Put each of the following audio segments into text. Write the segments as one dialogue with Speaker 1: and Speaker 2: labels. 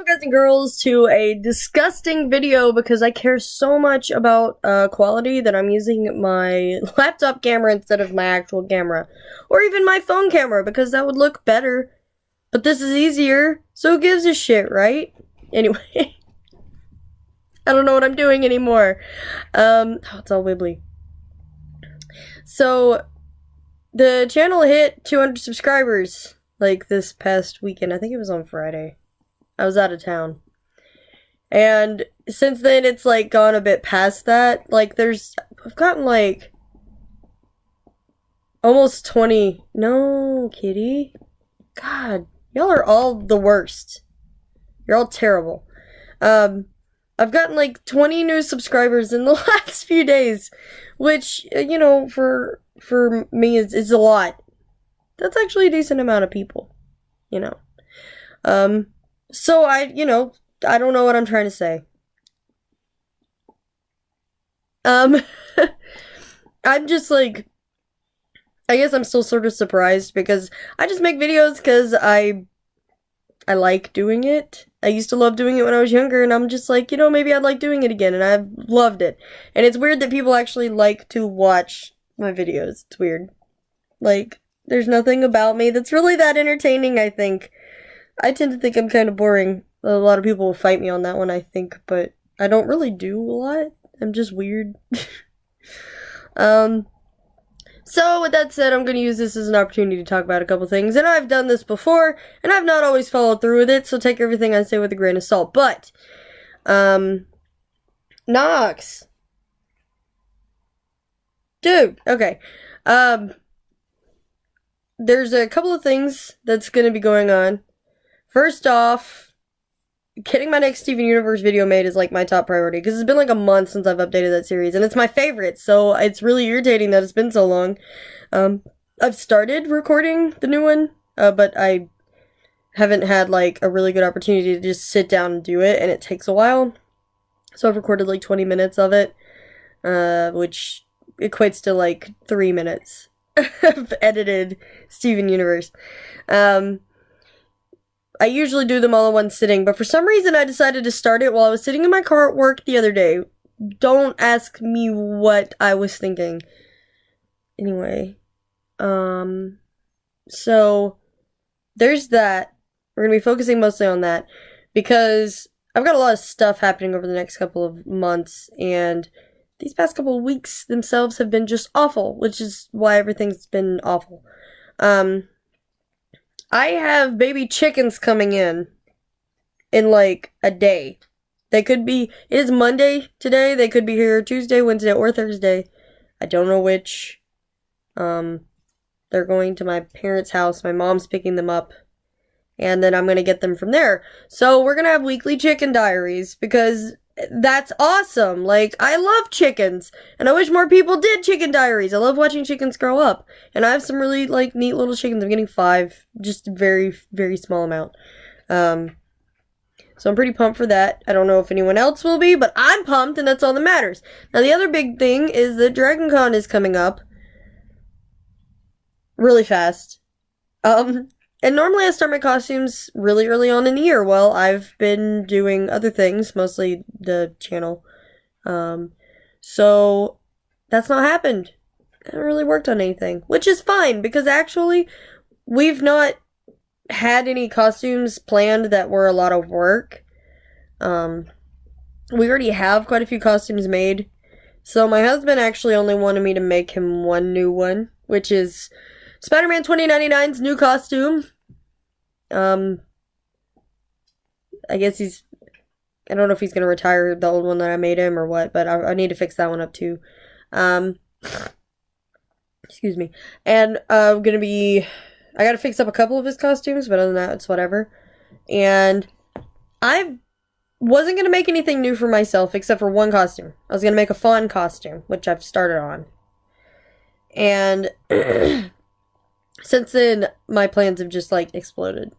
Speaker 1: guys and girls, to a disgusting video because I care so much about quality that I'm using my laptop camera instead of my actual camera. Or even my phone camera because that would look better. But this is easier, so who gives a shit, right? Anyway. I don't know what I'm doing anymore. Oh, it's all wibbly. So, the channel hit 200 subscribers, like, this past weekend. I think it was on Friday. I was out of town. And since then, it's, like, gone a bit past that. Like, I've gotten, like, almost 20. No, kitty. God, y'all are all the worst. You're all terrible. I've gotten, like, 20 new subscribers in the last few days, which, you know, for me is a lot. That's actually a decent amount of people, you know. So I don't know what I'm trying to say. I'm just, like, I guess I'm still sort of surprised because I just make videos because I like doing it. I used to love doing it when I was younger, and I'm just like, you know, maybe I'd like doing it again, and I've loved it. And it's weird that people actually like to watch my videos. It's weird. Like, there's nothing about me that's really that entertaining, I think. I tend to think I'm kind of boring. A lot of people will fight me on that one, I think, but I don't really do a lot. I'm just weird. So, with that said, I'm going to use this as an opportunity to talk about a couple things, and I've done this before, and I've not always followed through with it, so take everything I say with a grain of salt, but, Nox. Dude, okay, there's a couple of things that's going to be going on. First off, getting my next Steven Universe video made is, like, my top priority, because it's been, like, a month since I've updated that series, and it's my favorite, so it's really irritating that it's been so long. I've started recording the new one, but I haven't had, like, a really good opportunity to just sit down and do it, and it takes a while. So I've recorded, like, 20 minutes of it, which equates to, like, 3 minutes of edited Steven Universe. I usually do them all in one sitting, but for some reason I decided to start it while I was sitting in my car at work the other day. Don't ask me what I was thinking. Anyway, so there's that. We're going to be focusing mostly on that because I've got a lot of stuff happening over the next couple of months, and these past couple of weeks themselves have been just awful, which is why everything's been awful. I have baby chickens coming in like a day. It is Monday today. They could be here Tuesday, Wednesday, or Thursday. I don't know which. They're going to my parents' house. My mom's picking them up. And then I'm going to get them from there. So we're going to have weekly chicken diaries because that's awesome. Like, I love chickens, and I wish more people did chicken diaries. I love watching chickens grow up, and I have some really, like, neat little chickens. I'm getting 5, just a very, very small amount. So I'm pretty pumped for that. I don't know if anyone else will be, but I'm pumped, and that's all that matters. Now, the other big thing is that Dragon Con is coming up really fast. And normally I start my costumes really early on in the year. Well, I've been doing other things, mostly the channel. So that's not happened. I haven't really worked on anything, which is fine because actually we've not had any costumes planned that were a lot of work. We already have quite a few costumes made. So my husband actually only wanted me to make him one new one, which is Spider-Man 2099's new costume. I guess I don't know if he's gonna retire the old one that I made him or what, but I need to fix that one up too. Excuse me. And I gotta fix up a couple of his costumes, but other than that, it's whatever. And I wasn't gonna make anything new for myself except for one costume. I was gonna make a fawn costume, which I've started on. And since then, my plans have just, like, exploded.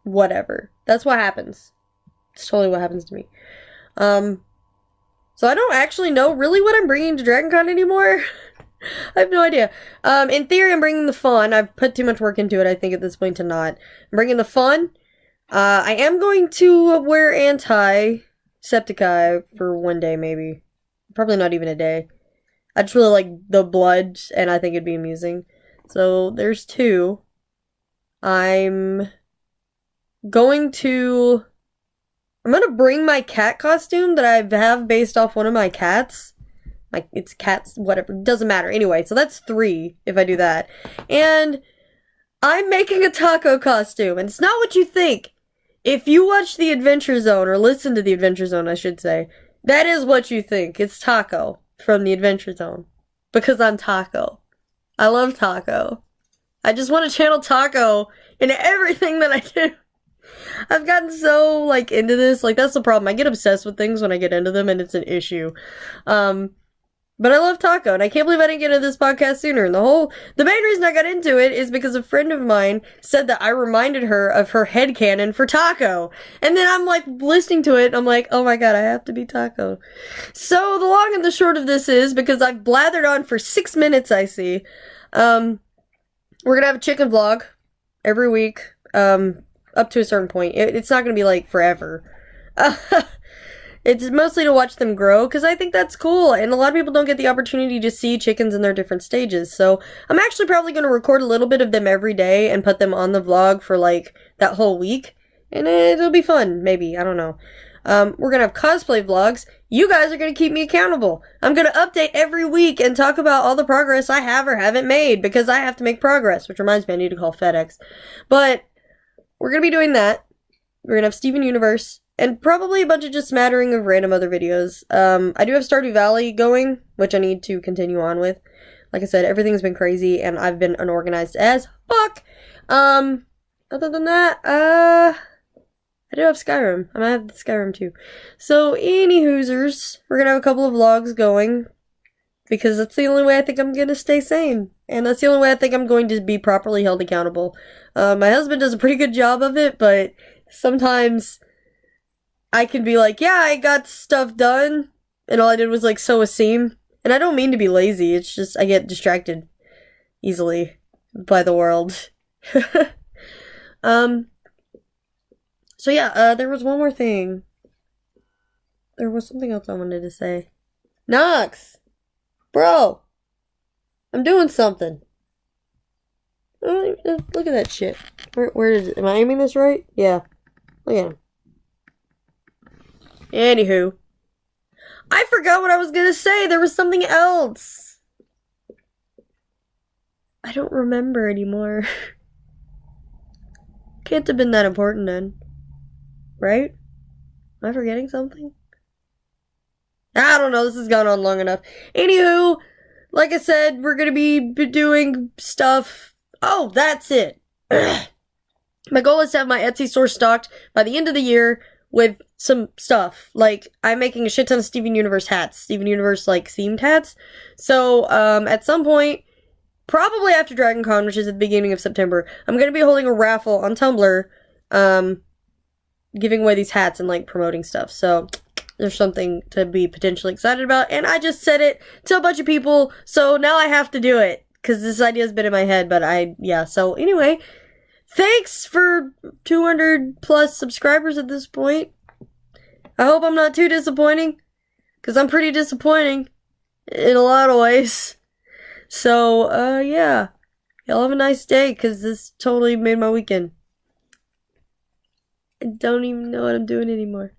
Speaker 1: Whatever. That's what happens. It's totally what happens to me. So I don't actually know really what I'm bringing to DragonCon anymore. I have no idea. In theory, I'm bringing the fawn. I've put too much work into it, I think, at this point to not. I'm bringing the fawn. I am going to wear anti-septic for one day, maybe. Probably not even a day. I just really like the blood, and I think it'd be amusing. So, there's 2. I'm going to bring my cat costume that I have based off one of my cats. Like, it's cats, whatever. Doesn't matter. Anyway, so that's 3 if I do that. And I'm making a taco costume, and it's not what you think. If you watch The Adventure Zone, or listen to The Adventure Zone, I should say, that is what you think. It's Taco from The Adventure Zone. Because I'm Taco. I love Taco. I just want to channel Taco in everything that I do. I've gotten so, like, into this. Like, that's the problem. I get obsessed with things when I get into them, and it's an issue. But I love Taco, and I can't believe I didn't get into this podcast sooner. And the main reason I got into it is because a friend of mine said that I reminded her of her headcanon for Taco. And then I'm like listening to it, and I'm like, oh my god, I have to be Taco. So the long and the short of this is, because I've blathered on for 6 minutes, I see, we're gonna have a chicken vlog every week, up to a certain point. It's not gonna be like forever. It's mostly to watch them grow, because I think that's cool, and a lot of people don't get the opportunity to see chickens in their different stages, so I'm actually probably going to record a little bit of them every day and put them on the vlog for, like, that whole week, and it'll be fun, maybe, I don't know. We're going to have cosplay vlogs. You guys are going to keep me accountable. I'm going to update every week and talk about all the progress I have or haven't made, because I have to make progress, which reminds me I need to call FedEx. But we're going to be doing that. We're going to have Steven Universe. And probably a bunch of just smattering of random other videos. I do have Stardew Valley going, which I need to continue on with. Like I said, everything's been crazy, and I've been unorganized as fuck. Other than that, I do have Skyrim. I might have Skyrim too. So, any hoosers, we're gonna have a couple of vlogs going, because that's the only way I think I'm gonna stay sane. And that's the only way I think I'm going to be properly held accountable. My husband does a pretty good job of it, but sometimes I can be like, yeah, I got stuff done, and all I did was, like, sew a seam. And I don't mean to be lazy, it's just I get distracted easily by the world. So yeah, there was one more thing. There was something else I wanted to say. Knox! Bro! I'm doing something. Oh, look at that shit. Where is it? Am I aiming this right? Yeah. Look at him. Anywho, I forgot what I was gonna say. There was something else. I don't remember anymore. Can't have been that important then. Right? Am I forgetting something? I don't know. This has gone on long enough. Anywho, like I said, we're gonna be doing stuff. Oh, that's it. My goal is to have my Etsy store stocked by the end of the year with some stuff. Like, I'm making a shit ton of Steven Universe hats. Steven Universe, like, themed hats. So, at some point, probably after Dragon Con, which is at the beginning of September, I'm gonna be holding a raffle on Tumblr, giving away these hats and, like, promoting stuff. So, there's something to be potentially excited about. And I just said it to a bunch of people, so now I have to do it. Because this idea's been in my head, but yeah. So, anyway, thanks for 200 plus subscribers at this point. I hope I'm not too disappointing, because I'm pretty disappointing in a lot of ways. So, yeah. Y'all have a nice day, because this totally made my weekend. I don't even know what I'm doing anymore.